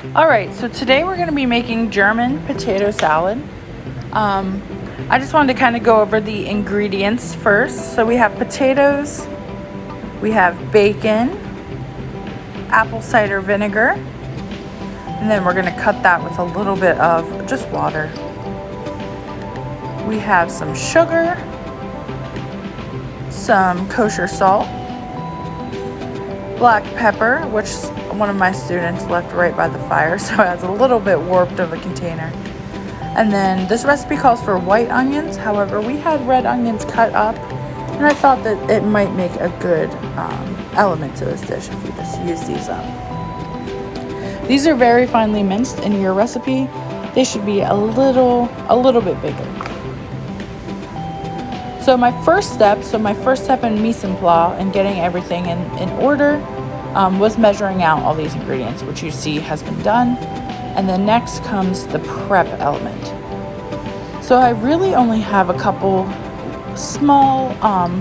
Alright, so today we're going to be making German potato salad. I just wanted to kind of go over the ingredients first. So we have potatoes, we have bacon, apple cider vinegar, and then we're going to cut that with a little bit of just water. We have some sugar, some kosher salt, black pepper, which one of my students left right by the fire, so it has a little bit warped of a container. And then this recipe calls for white onions. However, we had red onions cut up, and I thought that it might make a good element to this dish if you just use these up. These are very finely minced. In your recipe, they should be a little bit bigger. So my first step in mise en place and getting everything in order was measuring out all these ingredients, which you see has been done. And then next comes the prep element. So I really only have a couple small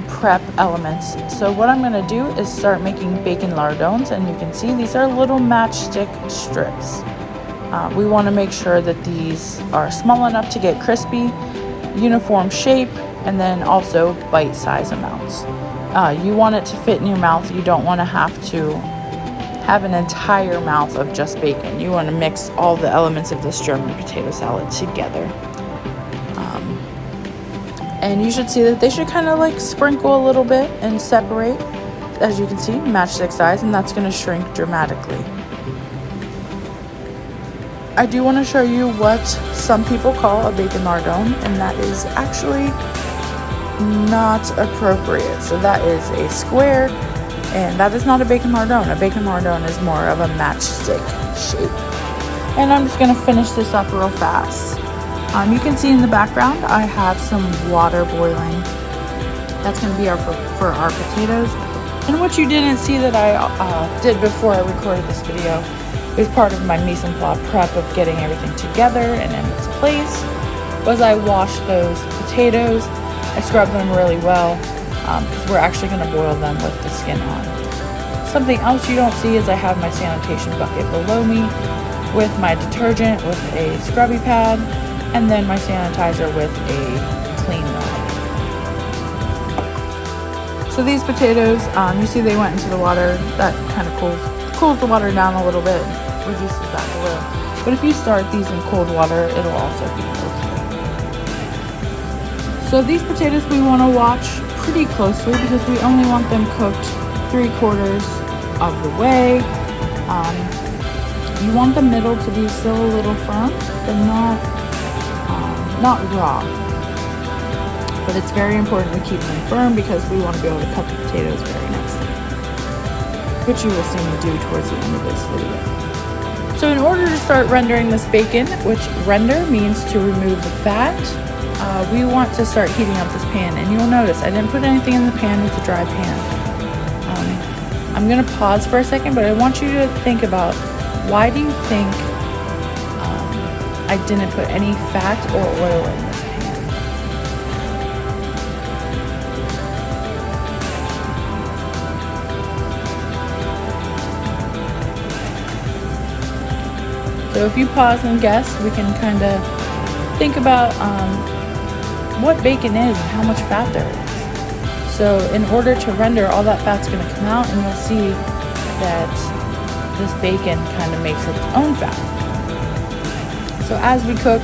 prep elements. So what I'm going to do is start making bacon lardons, and you can see these are little matchstick strips. We want to make sure that these are small enough to get crispy, uniform shape, and then also bite-size amounts. You want it to fit in your mouth. You don't want to have an entire mouth of just bacon. You want to mix all the elements of this German potato salad together. And you should see that they should kind of like sprinkle a little bit and separate. As you can see, matchstick size, and that's going to shrink dramatically. I do want to show you what some people call a bacon lardon, and that is actually not appropriate. So that is a square, and that is not a bacon lardon. A bacon lardon is more of a matchstick shape. And I'm just going to finish this up real fast. You can see in the background I have some water boiling. That's going to be for our potatoes. And what you didn't see that I did before I recorded this video is part of my mise en place prep of getting everything together and in its place was I washed those potatoes. I scrubbed them really well because we're actually going to boil them with the skin on. Something else you don't see is I have my sanitation bucket below me with my detergent with a scrubby pad and then my sanitizer with a clean rag. So these potatoes, you see they went into the water. That kind of cools the water down a little bit, reduces that oil. But if you start these in cold water, it'll also be okay. So these potatoes we want to watch pretty closely because we only want them cooked 3/4 of the way. You want the middle to be still a little firm, but not raw. But it's very important to keep them firm because we want to be able to cut the potatoes very nicely, which you will see me do towards the end of this video. So in order to start rendering this bacon, which render means to remove the fat, we want to start heating up this pan. And you'll notice I didn't put anything in the pan. It's a dry pan. I'm going to pause for a second, but I want you to think about why do you think I didn't put any fat or oil in this pan? So if you pause and guess, we can kind of think about what bacon is and how much fat there is. So in order to render, all that fat's going to come out, and you'll see that this bacon kind of makes its own fat. So as we cook,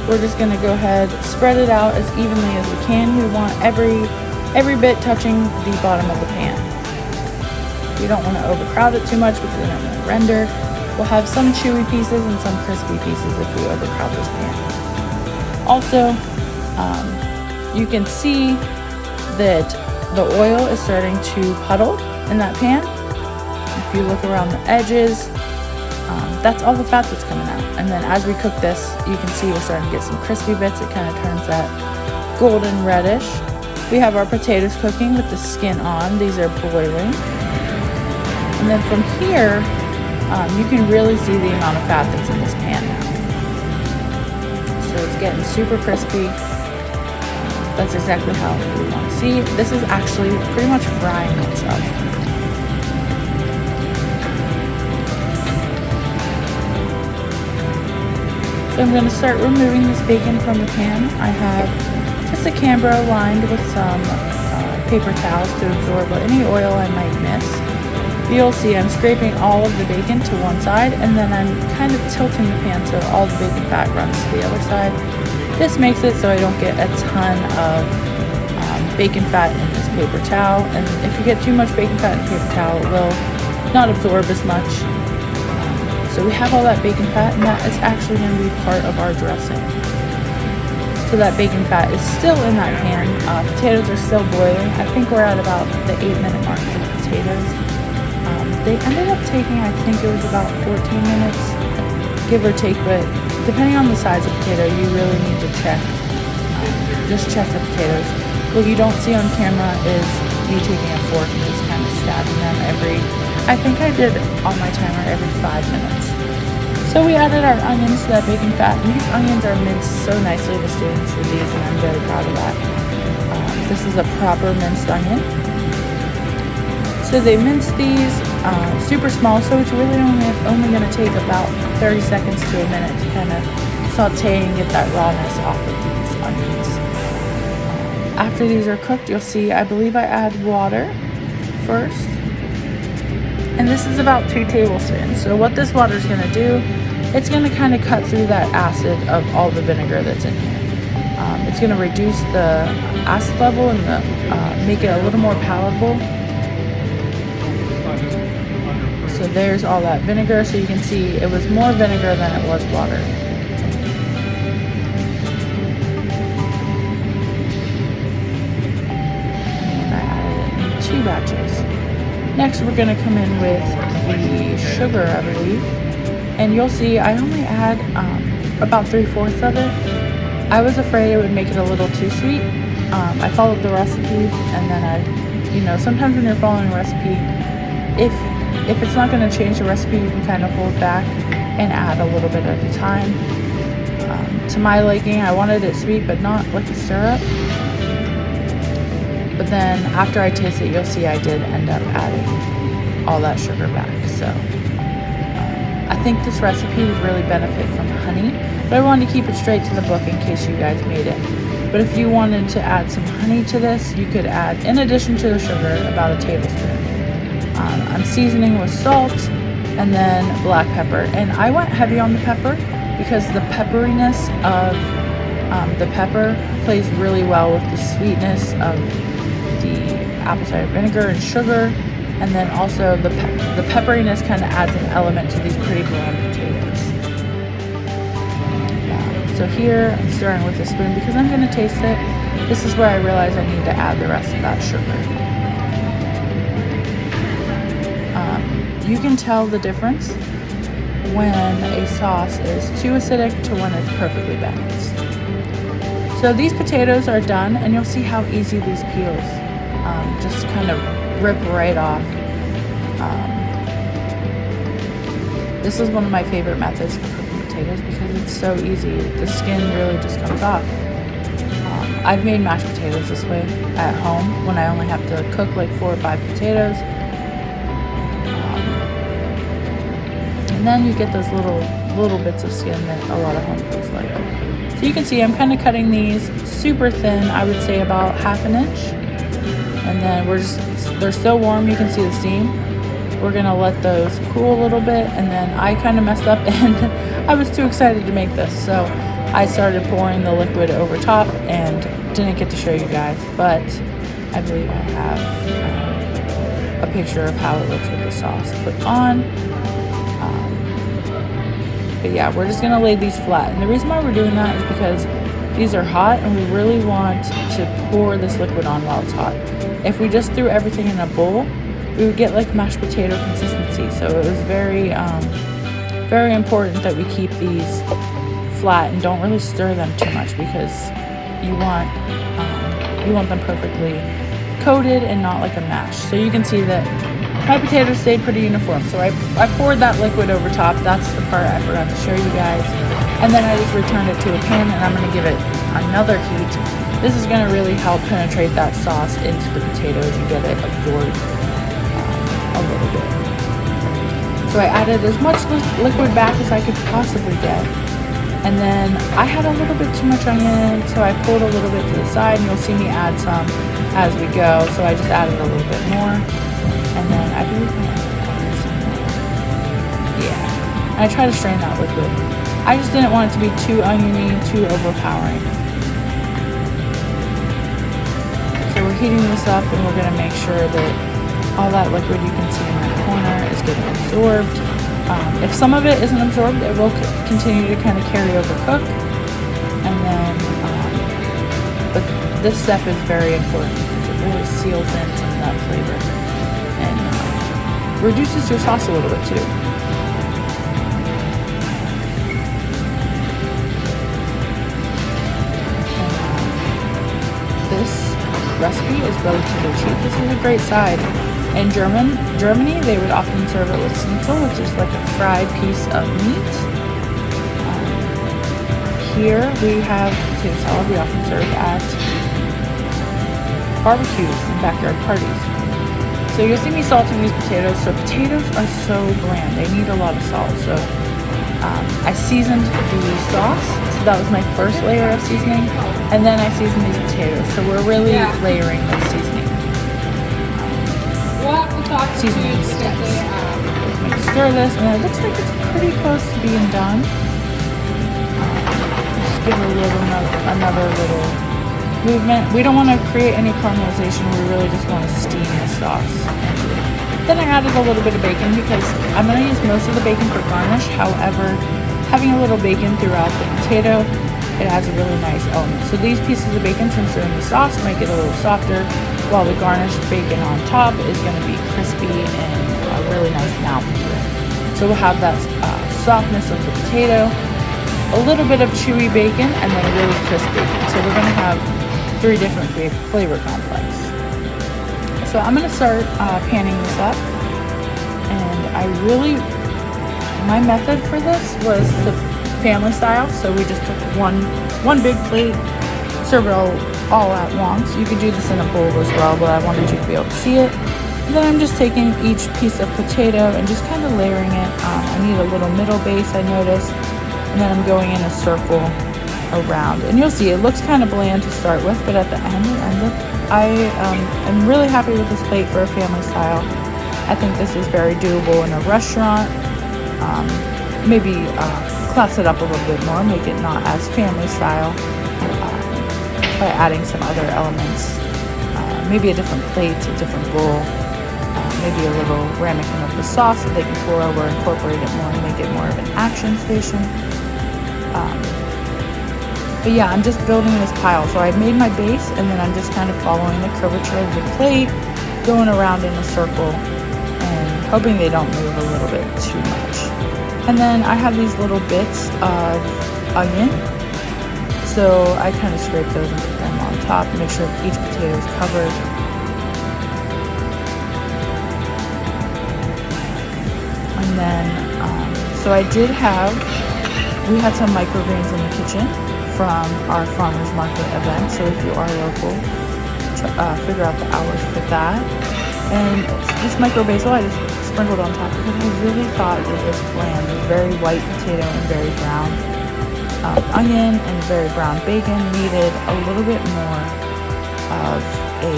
we're just going to go ahead, spread it out as evenly as we can. We want every bit touching the bottom of the pan. We don't want to overcrowd it too much because we don't want to render. We'll have some chewy pieces and some crispy pieces if we overcrowd this pan. Also, you can see that the oil is starting to puddle in that pan. If you look around the edges, that's all the fat that's coming out. And then as we cook this, you can see we're starting to get some crispy bits. It kind of turns that golden reddish. We have our potatoes cooking with the skin on. These are boiling. And then from here, you can really see the amount of fat that's in this pan now. So it's getting super crispy. That's exactly how we want to see. This is actually pretty much frying itself. So I'm going to start removing this bacon from the pan. I have just a Cambro lined with some paper towels to absorb any oil I might miss. You'll see I'm scraping all of the bacon to one side, and then I'm kind of tilting the pan so all the bacon fat runs to the other side. This makes it so I don't get a ton of bacon fat in this paper towel, and if you get too much bacon fat in the paper towel, it will not absorb as much. So we have all that bacon fat, and that is actually going to be part of our dressing. So that bacon fat is still in that pan. Potatoes are still boiling. I think we're at about the 8-minute mark for the potatoes. They ended up taking, I think it was about 14 minutes, give or take, but depending on the size of potato, you really need to check, just check the potatoes. What you don't see on camera is me taking a fork and just kind of stabbing them I think I did on my timer every 5 minutes. So we added our onions to that bacon fat, and these onions are minced so nicely. The students did these, and I'm very proud of that. This is a proper minced onion. So they minced these super small, so it's really only going to take about 30 seconds to a minute to kind of saute and get that rawness off of these onions. After these are cooked, you'll see I believe I add water first. And this is about 2 tablespoons. So what this water is going to do, it's going to kind of cut through that acid of all the vinegar that's in here. It's going to reduce the acid level and make it a little more palatable. So there's all that vinegar. So you can see it was more vinegar than it was water. And I added it in 2 batches. Next, we're going to come in with the sugar, I believe. And you'll see I only add about 3/4 of it. I was afraid it would make it a little too sweet. I followed the recipe, and then sometimes when you're following a recipe, if it's not going to change the recipe, you can kind of hold back and add a little bit at a time. To my liking, I wanted it sweet, but not like a syrup. But then after I taste it, you'll see I did end up adding all that sugar back. So I think this recipe would really benefit from honey, but I wanted to keep it straight to the book in case you guys made it. But if you wanted to add some honey to this, you could add, in addition to the sugar, about a tablespoon. I'm seasoning with salt and then black pepper. And I went heavy on the pepper because the pepperiness of the pepper plays really well with the sweetness of the apple cider vinegar and sugar, and then also the pepperiness kind of adds an element to these pretty bland potatoes. So here I'm stirring with a spoon because I'm going to taste it. This is where I realize I need to add the rest of that sugar. You can tell the difference when a sauce is too acidic to when it's perfectly balanced. So these potatoes are done, and you'll see how easy these peels just kind of rip right off. This is one of my favorite methods for cooking potatoes because it's so easy. The skin really just comes off. I've made mashed potatoes this way at home when I only have to cook like 4 or 5 potatoes. And then you get those little bits of skin that a lot of home cooks like. So you can see I'm kind of cutting these super thin, I would say about 1/2 inch. And then they're still warm, you can see the steam. We're gonna let those cool a little bit, and then I kind of messed up and I was too excited to make this. So I started pouring the liquid over top and didn't get to show you guys, but I believe I have a picture of how it looks with the sauce put on. But yeah, we're just gonna lay these flat. And the reason why we're doing that is because these are hot and we really want to pour this liquid on while it's hot. If we just threw everything in a bowl, we would get like mashed potato consistency. So it was very, very important that we keep these flat and don't really stir them too much because you want them perfectly coated and not like a mash. So you can see that my potatoes stayed pretty uniform. So I poured that liquid over top. That's the part I forgot to show you guys. And then I just returned it to a pan, and I'm going to give it another heat. This is going to really help penetrate that sauce into the potatoes and get it absorbed a little bit. So I added as much liquid back as I could possibly get. And then I had a little bit too much onion, so I pulled a little bit to the side, and you'll see me add some as we go. So I just added a little bit more. And then I believe I added some more. Yeah. And I try to strain that liquid. I just didn't want it to be too oniony, too overpowering. So we're heating this up, and we're gonna make sure that all that liquid you can see in that corner is getting absorbed. If some of it isn't absorbed, it will continue to kind of carry over cook. And then, but this step is very important because it really seals in some of that flavor and reduces your sauce a little bit too. And, this recipe is relatively cheap. This is a great side. In Germany, they would often serve it with schnitzel, which is like a fried piece of meat. Here we have potato salad we often serve at barbecues and backyard parties. So you'll see me salting these potatoes. So potatoes are so bland; they need a lot of salt. So I seasoned the sauce. So that was my first layer of seasoning, and then I seasoned these potatoes. So we're really layering the seasoning. Seasoning steps. Stir this, and it looks like it's pretty close to being done. Just give it a little another little movement. We don't want to create any caramelization. We really just want to steam the sauce. Then I added a little bit of bacon because I'm going to use most of the bacon for garnish. However, having a little bacon throughout the potato, it adds a really nice element. So these pieces of bacon, since they're in the sauce, make it a little softer, while the garnished bacon on top is going to be crispy and a really nice mouthfeel. So we'll have that softness of the potato, a little bit of chewy bacon, and then really crisp bacon. So we're going to have 3 different flavor complex. So I'm going to start panning this up, and my method for this was the family style. So we just took one big plate, serve it all at once. You could do this in a bowl as well, but I wanted you to be able to see it. And then I'm just taking each piece of potato and just kind of layering it. I need a little middle base, I noticed, and then I'm going in a circle around. And you'll see it looks kind of bland to start with, but at the end I'm really happy with this plate for a family style. I think this is very doable in a restaurant. Maybe class it up a little bit more, make it not as family style. By adding some other elements, maybe a different plate, a different bowl, maybe a little ramekin of the sauce that they can pour over, incorporate it more and make it more of an action station. But yeah, I'm just building this pile. So I've made my base, and then I'm just kind of following the curvature of the plate, going around in a circle and hoping they don't move a little bit too much. And then I have these little bits of onion. So I kind of scrape those and put them on top, make sure each potato is covered. And then, so we had some microgreens in the kitchen from our farmer's market event. So if you are local, figure out the hours for that. And this micro basil I just sprinkled on top because I really thought it was bland. It was very white potato and very brown. Onion and very brown bacon needed a little bit more of a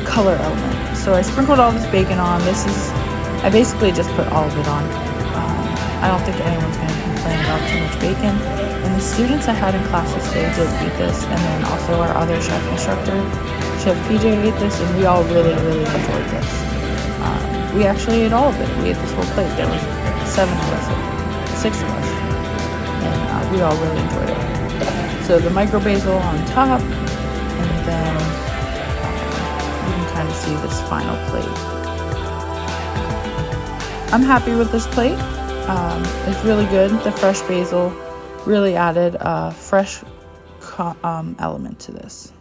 color element. So I sprinkled all this bacon on. I basically just put all of it on. I don't think anyone's going to complain about too much bacon. And the students I had in classes, they did eat this. And then also our other chef instructor, Chef PJ, ate this, and we all really, really enjoyed this. We actually ate all of it. We ate this whole plate. There was 6 of us, and we all really enjoyed it. So the micro basil on top, and then you can kind of see this final plate. I'm happy with this plate. It's really good. The fresh basil really added a fresh element to this.